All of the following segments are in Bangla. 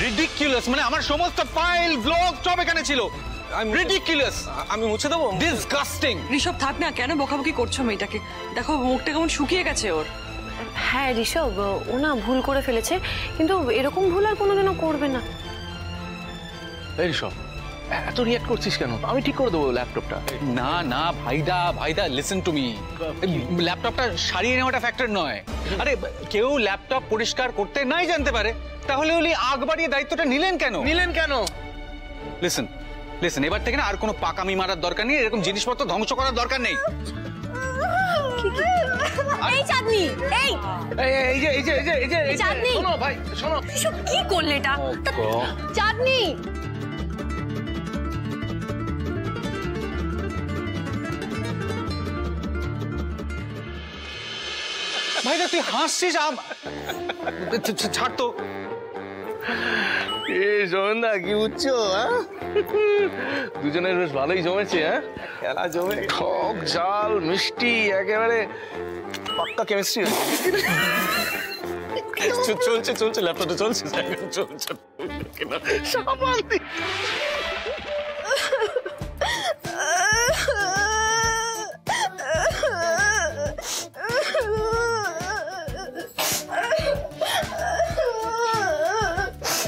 রিডিকুলাস, মানে আমার সমস্ত ফাইল ব্লগ সব এখানে ছিল। রিডিকুলাস। আমি মুছে দেবো? ডিসগাস্টিং। ঋষভ থাক না, কেন বকাবকি করছো মেয়েটাকে? দেখো মুখটা কেমন শুকিয়ে গেছে ওর। হ্যাঁ ঋষভ, ও না ভুল করে ফেলেছে, কিন্তু এরকম ভুল আর কোনোদিনও করবে না। এই ঋষভ, এত রিঅ্যাক্ট করছিস কেন? আমি ঠিক করে দেবো ল্যাপটপটা। না না ভাইদা লিসেন টু মি। ল্যাপটপটা সারিয়ে নেওয়াটা ফ্যাক্টর নয়। আরে কেউ ল্যাপটপ পরিষ্কার করতে নাই জানতে পারে, তাহলে উনি আগ বাড়িয়ে দায়িত্বটা নিলেন কেন? লিসেন, এবার থেকে না আর কোনো পাকামি মারার দরকার নেই, এরকম জিনিসপত্র ধ্বংস করার দরকার নেই। এই চাঁদনি, এই যে চাঁদনি, শোনো ভাই, শোনো। এসব কি করলে এটা? চাঁদনি, ভাইদা তুই হাসছিস? ছাড় তো। জমেন্দা কি বুঝছো? দুজনের বেশ ভালোই জমেছে। খেলা জমে, টক ঝাল মিষ্টি, একেবারে পাক্কা কেমিস্ট্রি। চলছে ল্যাপটপটা চলছে।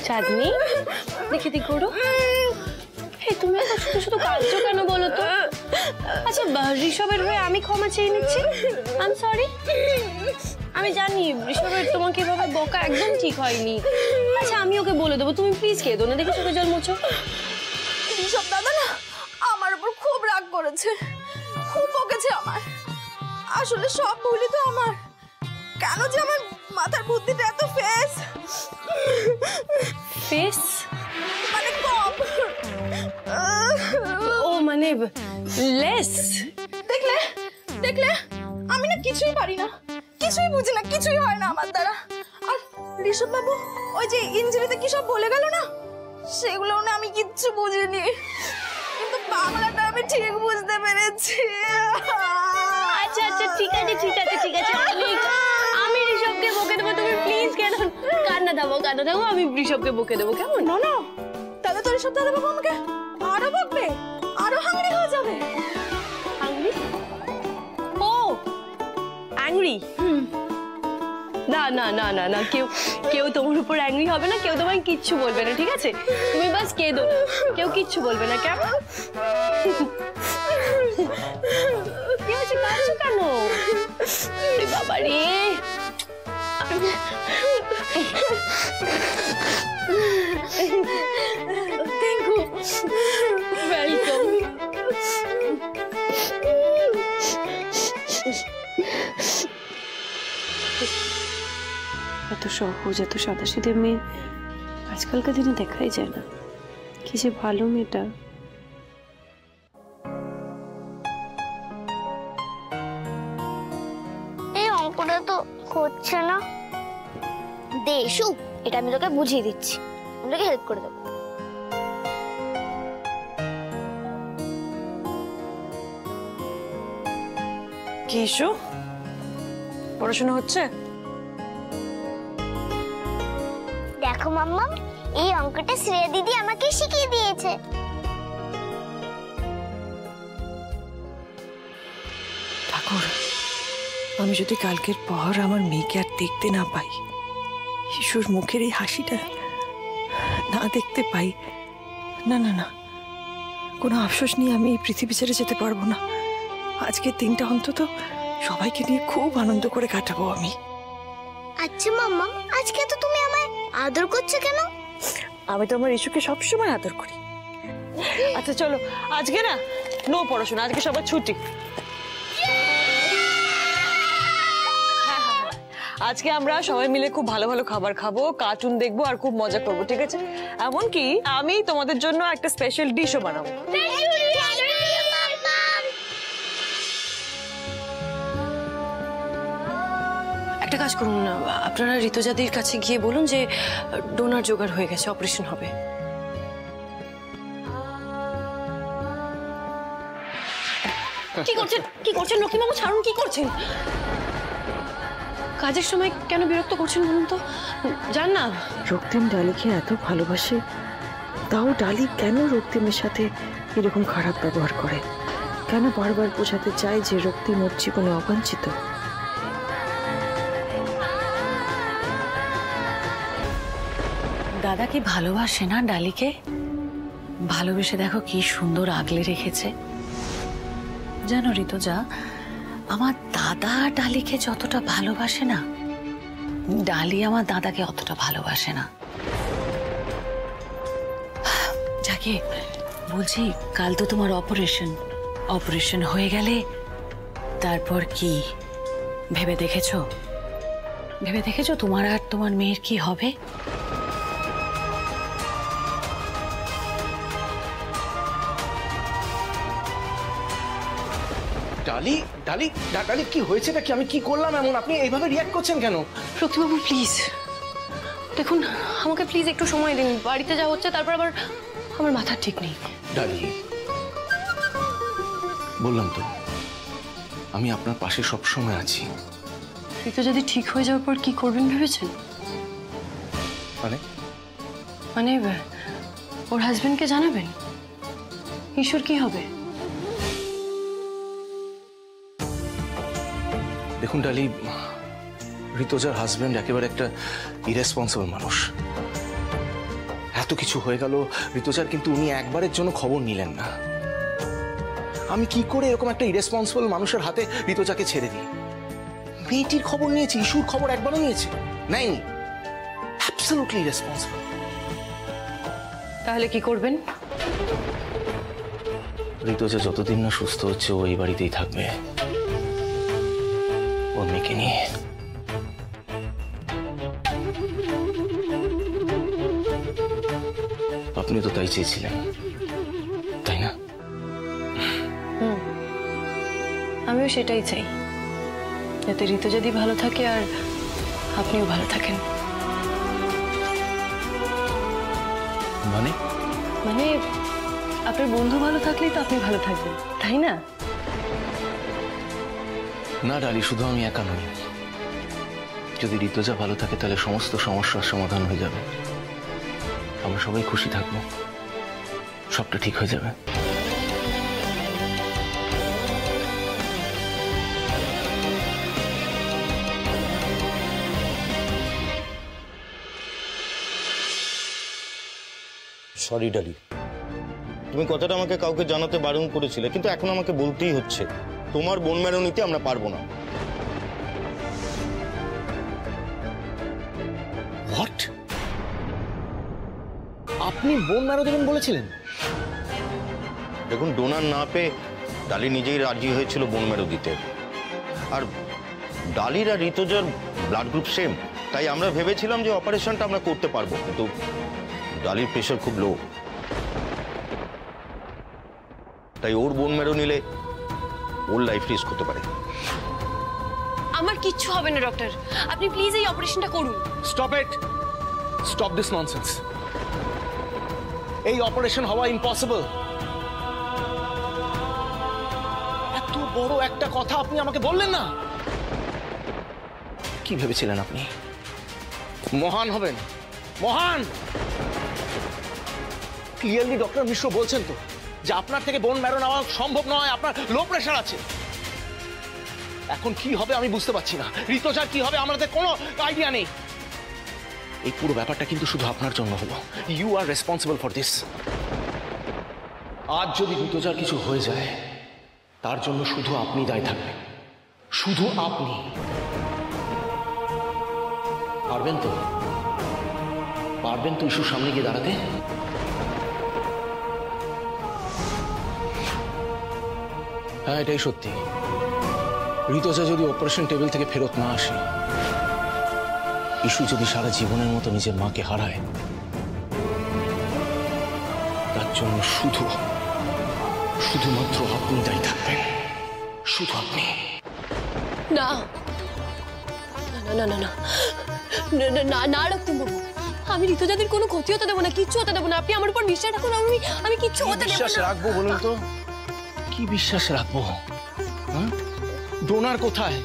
চাঁদনি দেখে দি করো। তুমি এত শুধু শুধু কাঁদছো কেন বলো তো? আচ্ছা ঋষভের হয়ে আমি ক্ষমা চেয়ে নিচ্ছি। I am sorry. আমি জানি ঋষভের তোমাকে এভাবে বকা একদম ঠিক হয়নি। আচ্ছা আমি ওকে বলে দেবো, তুমি প্লিজ কেঁদো না, দেখে চোখে জল মোছো। ঋষভ দাদা না আমার উপর খুব রাগ করেছে, খুব বকেছে আমার। আসলে সব ভুলই তো আমার। কেন যে আমার মাথার বুদ্ধিটা এত ফেস মানে কম। ও মানে লেস। দেখলে আমি না কিছুই পারি না, কিছুই বুঝি না, কিছুই হয় না আমার দ্বারা। আর ঋষভ বাবু ওই যে ইঞ্জিনিতে কি সব বলে গেল না, সেগুলো না আমি কিচ্ছু বুঝিনি, কিন্তু বাংলাটা আমি ঠিক বুঝতে পেরেছি। আচ্ছা ঠিক আছে আমি ঋষভকে বকে দেবো, তুমি প্লিজ কান্না দাও, আমি ঋষভকে বকে দেবো, কেমন? না তাহলে তো ঋষভ দাদা বাবু আমাকে আরো বকবে, আরো হাংরি হয়ে যাবে। হাংরি? ও অ্যাংরি? না কেউ তোমার উপর অ্যাংরি হবে না, কেউ তোমায় কিচ্ছু বলবে না, ঠিক আছে? তুমি বাস কেঁদো না, কেউ কিচ্ছু বলবে না, কেমন? কি হয়েছে, কাঁদছো কেন? বাবা রে, থ্যাংক ইউ, ওয়েলকাম। এত সহজ, এত সাদাসিধে মেয়ে আজকালকার দিনে দেখাই যায় না। কি যে ভালো মেয়েটা। এই অঙ্কটা তো হচ্ছে না। দেশু, এটা আমি তোকে বুঝিয়ে দিচ্ছি, আমি তোকে হেল্প করে দেবো। কি ইস্যু? পড়াশোনা হচ্ছে? দেখো মাম্মা, এই অঙ্কটা শ্রেয়া দিদি আমাকে শিখিয়ে দিয়েছে। ঠাকুর, আমি যদি কালকের পর আমার মেয়েকে আর দেখতে না পাই, শিশুর মুখের এই হাসিটা না দেখতে পাই, না কোনো আফসোস নিয়ে আমি এই পৃথিবী ছেড়ে যেতে পারবো না। আজকের দিনটা অন্তত সবাইকে নিয়ে খুব আনন্দ করে কাটাবো আমি। আচ্ছা মাম্মা, আজকে তো তুমি আমায় আদর করছো কেন? আমি তো আমার ইস্যুকে সবসময় আদর করি। আচ্ছা চলো, আজকে না নো পড়াশোনা, আজকে সবার ছুটি। আজকে আমরা সবাই মিলে খুব ভালো ভালো খাবার খাবো, কার্টুন দেখবো আর খুব মজা করবো, ঠিক আছে? এমনকি আমি তোমাদের জন্য একটা স্পেশাল ডিশও বানাবো। একটা কাজ করুন না, আপনারা ঋতুজাদির কাছে গিয়ে বলুন যে ডোনার জোগাড় হয়ে গেছে, অপারেশন হবে। কি করছেন লক্ষ্মীবাবু? ছাড়ুন, কি করছেন? কাজের সময় কেন বিরক্ত করছেন বলুন তো? জান না। রক্তিম ডালিকে এত ভালোবাসে, তাও ডালি কেন রক্তিমের সাথে এরকম খারাপ ব্যবহার করে? কেন বারবার বোঝাতে চায় যে রক্তিম ওর জীবনে অবাঞ্ছিত? দাদা কি ভালোবাসে না ডালিকে? ভালোবেসে দেখো কি সুন্দর আগলে রেখেছে। জানো ঋতুজা, আমার দাদা ডালিকে যতটা ভালোবাসে না, ডালি আমার দাদাকে অতটা ভালোবাসে না। যাকে বলছি, কাল তো তোমার অপারেশন হয়ে গেলে তারপর কি ভেবে দেখেছো? তোমার আর তোমার মেয়ের কি হবে? ডালি ডালি ডালি কি হয়েছে নাকি? আমি কি করলাম এমন? আপনি এইভাবে রিয়াক্ট করছেন কেন? রক্তিমবাবু প্লিজ দেখুন, আমাকে প্লিজ একটু সময় দিন। বাড়িতে যা হচ্ছে তারপর আবার আমার মাথা ঠিক নেই। ডালি, বললাম তো আমি আপনার পাশে সব সময় আছি। ঋতু যদি ঠিক হয়ে যাওয়ার পর কি করবেন ভেবেছেন? মানে ওর হাজবেন্ডকে জানাবেন? ঈশ্বর কি হবে? দেখুন ডালি, ঋতুজার হাজবেন্ড একেবারে একটা ইরেসপন্সিবল মানুষ। এত কিছু হয়ে গেল ঋতুজার, কিন্তু উনি একবারের জন্য খবর নিলেন না। আমি কি করে এরকম একটা ইরেসপন্সিবল মানুষের হাতে ঋতুজাকে ছেড়ে দিই? মেয়েটির খবর নিয়েছি, ইস্যুর খবর একবারও নিয়েছে নাই। Absolutely irresponsible. তাহলে কি করবেন? ঋতুজা যতদিন না সুস্থ হচ্ছে ও এই বাড়িতেই থাকবে, ওর মেয়েকে নিয়ে। আপনি তো তাই চেয়েছিলেন, তাই না? আমিও সেটাই চাই, যাতে ঋতু যদি ভালো থাকে আর আপনিও ভালো থাকেন। মানে আপনার বন্ধু ভালো থাকলেই তো আপনি ভালো থাকবেন, তাই না? না ডালি, শুধু আমি একা নই। যদি ঋতুজা ভালো থাকে তাহলে সমস্ত সমস্যার সমাধান হয়ে যাবে। আমরা সবাই খুশি থাকবো, সবটা ঠিক হয়ে যাবে। সরি ডালি, তুমি কথাটা আমাকে কাউকে জানাতে বারণ করেছিলে, কিন্তু এখন আমাকে বলতেই হচ্ছে। তোমার বোন মেরো নিতে আমরা পারবো না। হোয়াট? আপনি বোন মেরো দেবেন বলেছিলেন? দেখুন, ডোনার না পেয়ে ডালি নিজেই রাজি হয়েছিল বোন মেরো দিতে। আর ডালির আর ঋতুজার ব্লাড গ্রুপ সেম, তাই আমরা ভেবেছিলাম যে অপারেশনটা আমরা করতে পারবো, কিন্তু ডালির প্রেশার খুব লো, তাই ওর বোন মেরো নিলে ওর লাইফ রিস্ক হতে পারে। আমার কিচ্ছু হবে না ডক্টর, আপনি প্লিজ এই অপারেশনটা করুন। Stop it, stop this nonsense. এই অপারেশন হওয়া ইম্পসিবল। এত বড় একটা কথা আপনি আমাকে বললেন না? কি ভেবেছিলেন আপনি মহান হবেন? মহান? ক্লিয়ারলি ডক্টর মিশ্র বলছেন তো যে আপনার থেকে বোন ম্যারো নেওয়া সম্ভব নয়, আপনার লো প্রেশার আছে। এখন কি হবে আমি বুঝতে পারছি না। ঋতুজার কি হবে আমাদের কোনো আইডিয়া নেই। এই পুরো ব্যাপারটা কিন্তু শুধু আপনার জন্য হলো। You are responsible for this. আজ যদি ঋতুজার কিছু হয়ে যায় তার জন্য শুধু আপনি দায়ী থাকবেন, শুধু আপনি। পারবেন তো? পারবেন তো ইস্যুর সামনে গিয়ে দাঁড়াতে? হ্যাঁ, এটাই সত্যি। ঋতুজা যদি অপারেশন টেবিল থেকে ফেরত না আসে, ইস্যু যদি সারা জীবনের মতো নিজের মাকে হারায়, তার জন্য শুধুমাত্র আপনি দায়ী থাকবেন, শুধু আপনি। না না না না না না রক্তিমবাবু, আমি ঋতুজাদের কোনো ক্ষতি হতে দেবো না, কিচ্ছু হতে দেবো না। আপনি আমার উপর বিশ্বাস রাখুন, আমি কিচ্ছু হতে দেবো না। বিশ্বাস রাখবো বলুন তো? কি বিশ্বাস রাখবো? ডোনার কোথায়?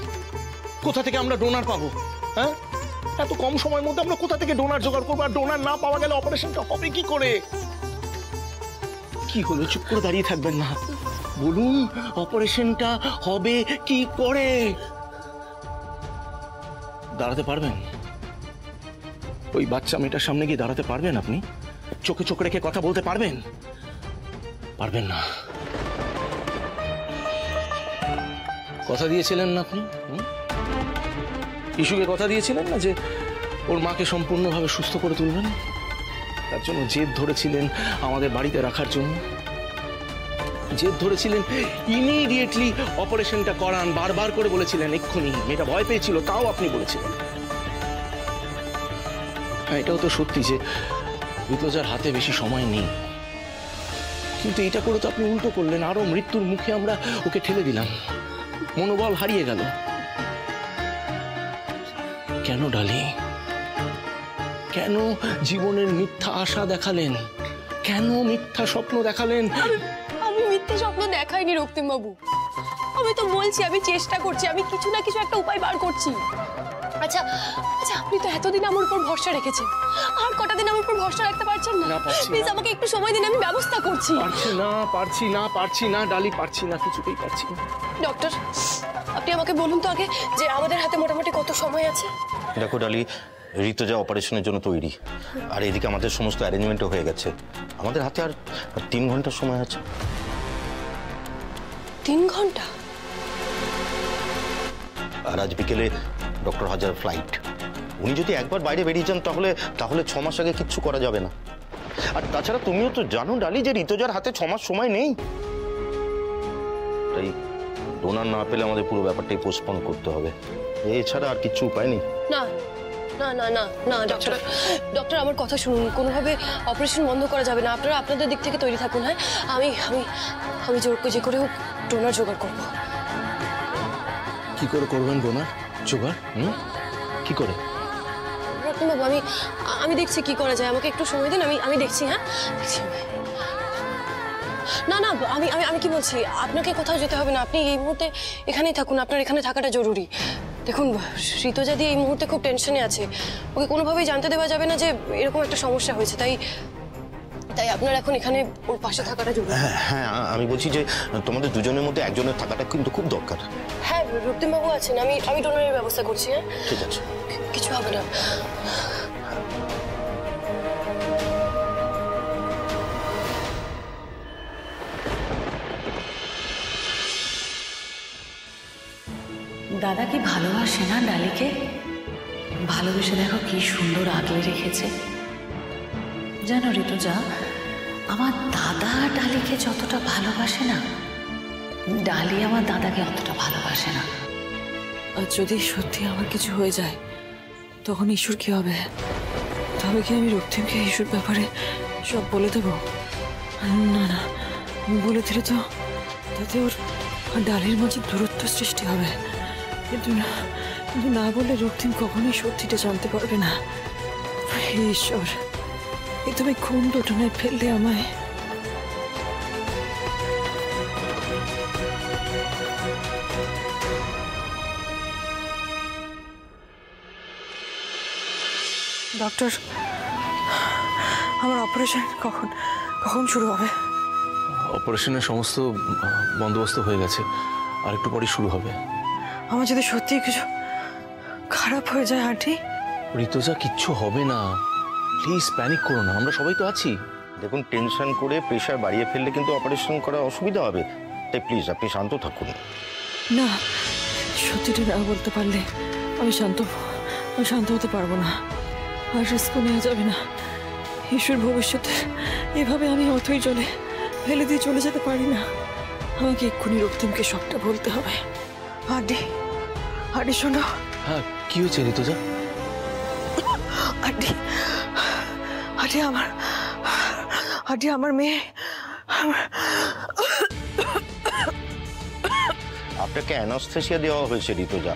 কোথা থেকে আমরা ডোনার পাবো? হ্যাঁ, এত কম সময়ের মধ্যে আমরা কোথা থেকে ডোনার জোগাড় করবো? আর ডোনার না পাওয়া গেলে অপারেশনটা হবে কি করে? কি হলো, চুপ করে দাঁড়িয়ে থাকবেন না, বলুন অপারেশনটা হবে কি করে? দাঁড়াতে পারবেন? ওই বাচ্চা মেয়েটার সামনে গিয়ে দাঁড়াতে পারবেন? আপনি চোখে চোখ রেখে কথা বলতে পারবেন? পারবেন না। কথা দিয়েছিলেন না আপনি? ইস্যুকে কথা দিয়েছিলেন না যে ওর মাকে সম্পূর্ণভাবে সুস্থ করে তুলবেন? তার জন্য জেদ ধরেছিলেন আমাদের বাড়িতে রাখার জন্য, জেদ ধরেছিলেন ইমিডিয়েটলি অপারেশনটা করান, বারবার করে বলেছিলেন এক্ষুনি। মেয়েটা ভয় পেয়েছিল, তাও আপনি বলেছিলেন। হ্যাঁ, এটাও তো সত্যি যে ঋতুজার হাতে বেশি সময় নেই, কিন্তু এটা করে তো আপনি উল্টো করলেন। আরো মৃত্যুর মুখে আমরা ওকে ঠেলে দিলাম, মনোবল হারিয়ে গেল। কেন ডালি? কেন জীবনের মিথ্যা আশা দেখালেন? কেন মিথ্যা স্বপ্ন দেখালেন? আমি মিথ্যে স্বপ্ন দেখাইনি রক্তিম বাবু, আমি তো বলছি আমি চেষ্টা করছি, আমি কিছু না কিছু একটা উপায় বার করছি। আচ্ছা আচ্ছা, আপনি তো এতদিন আমার উপর ভরসা রেখেছেন, আর কটা দিন আমার উপর ভরসা রাখতে পারছেন না? প্লিজ আমাকে একটু সময় দিন, আমি ব্যবস্থা করছি। পারছি না ডালি, পারছি না, কিছুতেই পারছি না। ডক্টর, আপনি আমাকে বলুন তো আগে যে আমাদের হাতে মোটামুটি কত সময় আছে? দেখো ডালি, ঋতুজা অপারেশনের জন্য তৈরি, আর এদিকে আমাদের সমস্ত অ্যারেঞ্জমেন্টও হয়ে গেছে। আমাদের হাতে আর 3 ঘন্টার সময় আছে। 3 ঘন্টা? আর আজ বিকেলে ডক্টর হাজার ফ্লাইট। উনি যদি একবার বাইরে বেরিয়ে যান তাহলে 6 মাস আগে কিচ্ছু করা যাবে না। আর তাছাড়া তুমিও তো জানো ডালি যে ঋতুজার হাতে 6 মাস সময় নেই। তাই ডোনার না পেলে আমাদের পুরো ব্যাপারটাই পোস্টপোন করতে হবে, এছাড়া আর কিছু উপায় নেই। না না না না না ডক্টর, ডক্টর আমার কথা শুনুন, কোনোভাবে অপারেশন বন্ধ করা যাবে না। আপনারা আপনাদের দিক থেকে তৈরি থাকুন। হ্যাঁ, আমি আমি আমি যে করে হোক ডোনার জোগাড় করবো। কি করে করবেন ডোনার জোগাড়? কি করে? রত্নবাবু, আমি দেখছি কি করা যায়, আমাকে একটু সময় দিন, আমি দেখছি। হ্যাঁ দেখছি। না না, আমি আমি আমি কি বলছি, আপনাকে কোথাও যেতে হবে না, আপনি এই মুহূর্তে এখানেই থাকুন, আপনার এখানে থাকাটা জরুরি। দেখুন, ঋতুজা দি এই মুহূর্তে খুব টেনশনে আছে, ওকে কোনোভাবেই জানতে দেওয়া যাবে না যে এরকম একটা সমস্যা হয়েছে, তাই আপনার এখন এখানে ওর পাশে থাকাটা জরুরি। হ্যাঁ, আমি বলছি যে তোমাদের দুজনের মধ্যে একজনের থাকাটা কিন্তু খুব দরকার। হ্যাঁ, রক্তিমবাবু আছেন, আমি ডোনারের ব্যবস্থা করছি। হ্যাঁ ঠিক আছে, কিছু হবে না। দাদা কি ভালোবাসে না ডালিকে? ভালোবেসে দেখো কি সুন্দর আগলে রেখেছে। জানো ঋতুজা, আমার দাদা ডালিকে যতটা ভালোবাসে না, ডালি আমার দাদাকে অতটা ভালোবাসে না। আর যদি সত্যি আমার কিছু হয়ে যায় তখন ঈশ্বর কি হবে? তবে কি আমি রক্তিমকে ঈশ্বর ব্যাপারে সব বলে দেব? না না, বলে দিলে তো তাতে ওর ডালির মাঝে দূরত্ব সৃষ্টি হবে। কিন্তু না বলে রক্তিম কখনোই সত্যিটা জানতে পারবে না। হে ঈশ্বর, এ তুমি কোন ঘটনায় ফেললে আমায়? ডক্টর, আমার অপারেশন কখন শুরু হবে? অপারেশনের সমস্ত বন্দোবস্ত হয়ে গেছে, আর একটু পরে শুরু হবে। আমার যদি সত্যি কিছু খারাপ হয়ে যায় আন্টি? ঋতুজা, কিচ্ছু হবে না, প্লিজ প্যানিক করো না, আমরা সবাই তো আছি। দেখুন, টেনশন করে প্রেশার বাড়িয়ে ফেললে কিন্তু অপারেশন করা অসুবিধা হবে, তাই প্লিজ আপনি শান্ত থাকুন। না, সত্যিটা না বলতে পারলে আমি শান্ত হতে পারবো না, আর রিস্ক নেওয়া যাবে না। ঈশ্বর ভবিষ্যতে এভাবে আমি অথই জলে ফেলে দিয়ে চলে যেতে পারি না। আমাকে এক্ষুনি রক্তিমকে সবটা বলতে হবে। আডি শোনো। হ্যাঁ, কি হয়েছে ঋতুজা? আডি আমার মেয়ে। আপনাকে অ্যানাস্থেসিয়া দেওয়া হয়েছে ঋতুজা,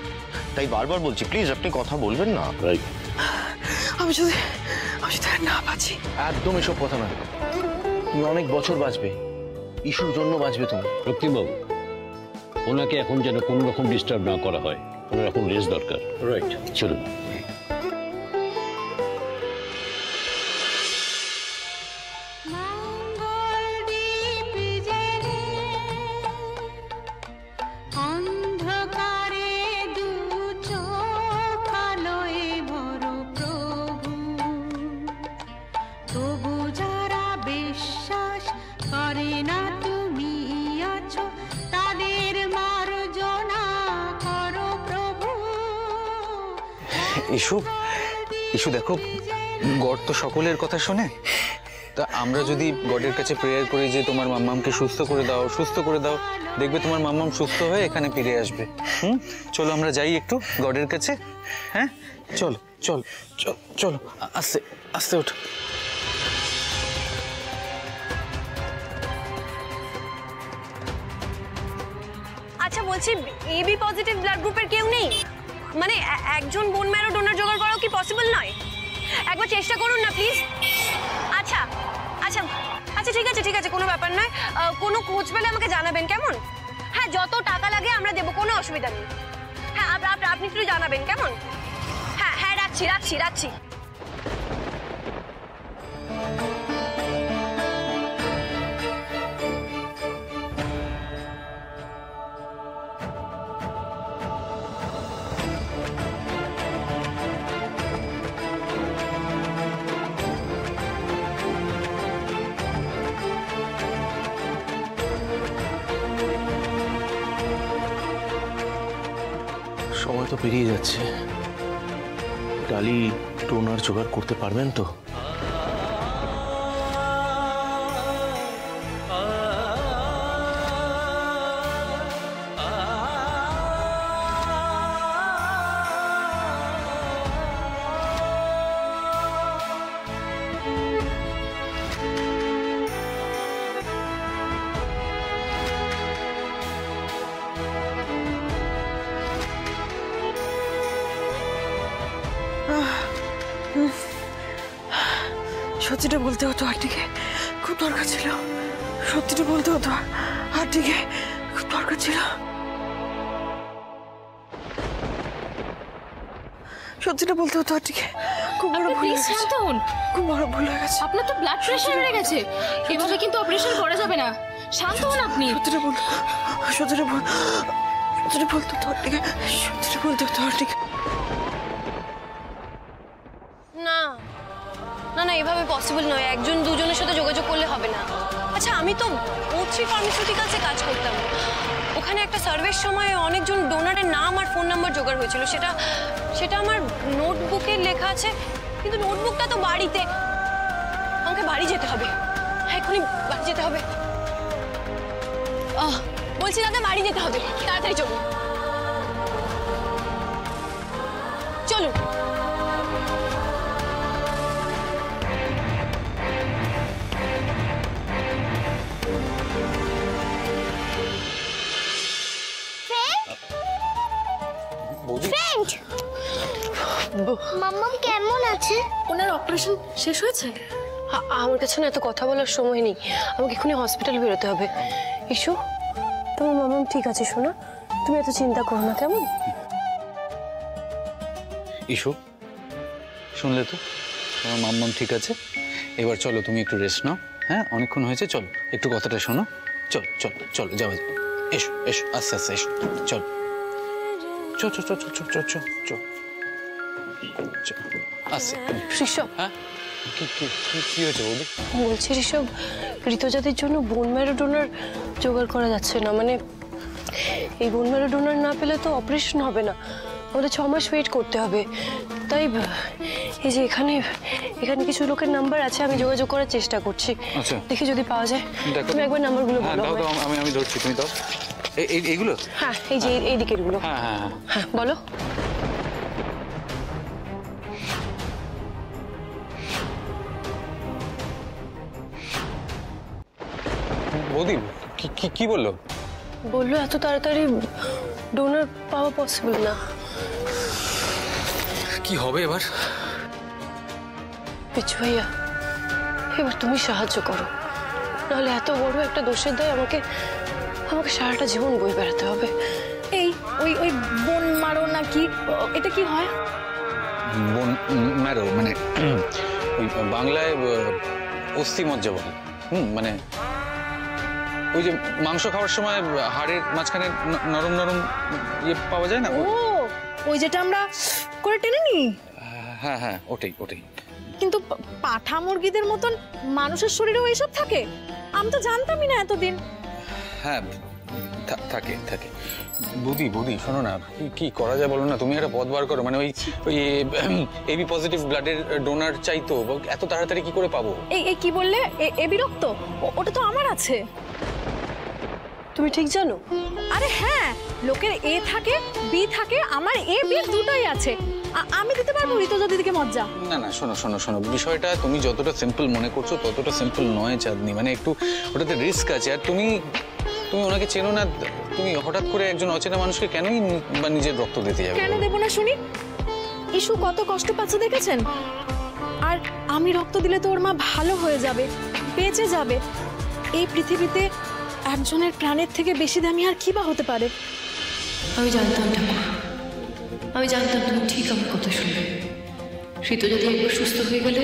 তাই বারবার বলছি প্লিজ আপনি কথা বলবেন না। আমি যদি না বাঁচি। একদম এসব কথা না, তুমি অনেক বছর বাঁচবে, ইস্যুর জন্য বাঁচবে তুমি। রক্তিমবাবু, ওনাকে এখন যেন কোনো রকম ডিস্টার্ব না করা হয়। ওনার এখন রেস্ট দরকার। রাইট, চলুন। ইস্যু ইস্যু দেখো, গড তো সকলের কথা শোনে। তা আমরা যদি গডের কাছে প্রেয়ার করি যে তোমার মাম্মামকে সুস্থ করে দাও, দেখবে তোমার মাম্মাম সুস্থ হয়ে এখানে ফিরে আসবে। চলো আমরা যাই একটু গডের কাছে। হ্যাঁ চলো চলো চলো চলো, আস্তে আস্তে ওঠো। আচ্ছা বলছি, এবি পজিটিভ ব্লাড গ্রুপের কেউ নেই? মানে একজন বোন ম্যারো ডোনার জোগাড় করাও কি পসিবল নয়? একবার চেষ্টা করুন না প্লিজ। আচ্ছা আচ্ছা আচ্ছা, ঠিক আছে, কোনো ব্যাপার নয়। কোনো খোঁজ পেলে আমাকে জানাবেন, কেমন? হ্যাঁ, যত টাকা লাগে আমরা দেবো, কোনো অসুবিধা নেই। হ্যাঁ, আপনি একটু জানাবেন, কেমন? হ্যাঁ হ্যাঁ, রাখছি। সময় তো পেরিয়ে যাচ্ছে। ডালি ডোনার জোগাড় করতে পারবেন তো? সত্যিটা বলতে হতো আন্টিকে, খুব দরকার ছিল। সত্যিটা বলতে হতো আন্টিকে, খুব দরকার ছিল। সত্যিটা বলতে হতো আন্টিকে, খুব বড় ভুল হয়ে গেছে। খুব বড় ভুল হয়ে গেছে। আপনার তো ব্লাড প্রেশার বেড়ে গেছে, এভাবে কিন্তু অপারেশন করা যাবে না। শান্ত হন আপনি। সত্যিটা বলতে হতো আন্টিকে, সত্যিটা বলতে হতো আন্টিকে। না, এভাবে পসিবল নয়। একজন দুজনের সাথে যোগাযোগ করলে হবে না। আচ্ছা, আমি তো O3 ফার্মাসিউটিক্যালসে কাজ করতাম। ওখানে একটা সার্ভের সময় অনেকজন ডোনারের নাম আর ফোন নাম্বার জোগাড় হয়েছিল। সেটা আমার নোটবুকে লেখা আছে, কিন্তু নোটবুকটা তো বাড়িতে। আমাকে বাড়ি যেতে হবে, এখনই বাড়ি যেতে হবে। বলছি দাদা, বাড়ি যেতে হবে, তাড়াতাড়ি চলুন। মাম্মাম কেমন আছে? ওনার অপারেশন শেষ হয়েছে? আমার কাছে না এত কথা বলার সময় নেই, আমাকে এক্ষুনি হসপিটাল বেরোতে হবে। ইস্যু, তোমার মামাম ঠিক আছে শোনা, তুমি এত চিন্তা করো না, কেমন? ইস্যু, শুনলে তো তোমার মাম্মাম ঠিক আছে। এবার চলো তুমি একটু রেস্ট নাও। হ্যাঁ, অনেকক্ষণ হয়েছে, চলো একটু কথাটা শোনো। চলো যাওয়া যাবে। এসো আস্তে আস্তে এসো, চল আস্তে। ঋষভ, হ্যাঁ কি হয়েছে বৌদি? বলছি ঋষভ, ঋতুজাদের জন্য বোন ম্যারো ডোনার জোগাড় করা যাচ্ছে না। মানে এই বোন ম্যারো ডোনার না পেলে তো অপারেশন হবে না, আমাদের 6 মাস ওয়েট করতে হবে। তাই এই যে এখানে কিছু লোকের নাম্বার আছে, আমি যোগাযোগ করার চেষ্টা করছি। দেখি যদি পাওয়া যায়। তুমি একবার নাম্বারগুলো বলো। আমি ধরছি, তুমি দাও। এইগুলো? হ্যাঁ, এই যে এই দিকের গুলো। হ্যাঁ বলো। বৌদি কি বললো? বললো এত তাড়াতাড়ি ডোনার পাওয়া পসিবল না। কি হবে এবার? পিছু ভাইয়া, এবার তুমি সাহায্য করো, নাহলে এত বড় একটা দোষের দায় আমাকে সারাটা জীবন বয়ে বেড়াতে হবে। এই ওই ওই বোন মারো নাকি, এটা কি হয়? বোন ম্যারো মানে ওই বাংলায় অস্থি মজ্জা বলে। মানে ওই যে মাংস খাওয়ার সময় হাড়ের মাঝখানে নরম নরম ইয়ে পাওয়া যায় না? ও ওই যেটা আমরা করে টেনে নিই। হ্যাঁ হ্যাঁ, ওটাই ওটাই। কিন্তু পাঠা মুরগিদের মতন মানুষের শরীরেও এইসব থাকে? আমি তো জানতামই না এতদিন। হ্যাঁ থাকে থাকে। বুদি শোনো না, কি করা যায় বলো না? তুমি একটা পথ বার করো, মানে ওই এবি পজিটিভ ব্লাডের ডোনার চাই তো, এত তাড়াতাড়ি কি করে পাবো? এই কি বললে? এবি রক্ত? ওটা তো আমার আছে। তুমি ঠিক জানো? আরে হ্যাঁ, লোকের এ থাকে বি থাকে, আমার এ বি দুটোই আছে। আমি দিতে পারবো ঋতুজা দিদিকে মজ্জা। না না, শোনো, বিষয়টা তুমি যতটা সিম্পল মনে করছো ততটা সিম্পল নয় চাঁদনি। মানে একটু ওটাতে রিস্ক আছে। আর তুমি ওনাকে চেনো না, তুমি হঠাৎ করে একজন অচেনা মানুষকে কেনই বা নিজের রক্ত দিতে যাবে? কেন দেবো না শুনি? ইস্যু কত কষ্ট পাচ্ছে দেখেছেন? আর আমি রক্ত দিলে তো ওর মা ভালো হয়ে যাবে, বেঁচে যাবে। এই পৃথিবীতে একজনের প্রাণের থেকে বেশি দামি আর কি বা হতে পারে? আমি জানতাম ঠাকুর, আমি জানতাম তুমি ঠিক আমার কথা শুনবে। ঋতু যদি একবার সুস্থ হয়ে গেলে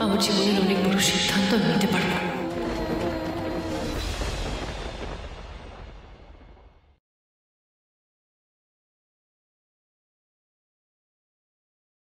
আমার জীবনের অনেক বড় সিদ্ধান্ত আমি নিতে পারবো।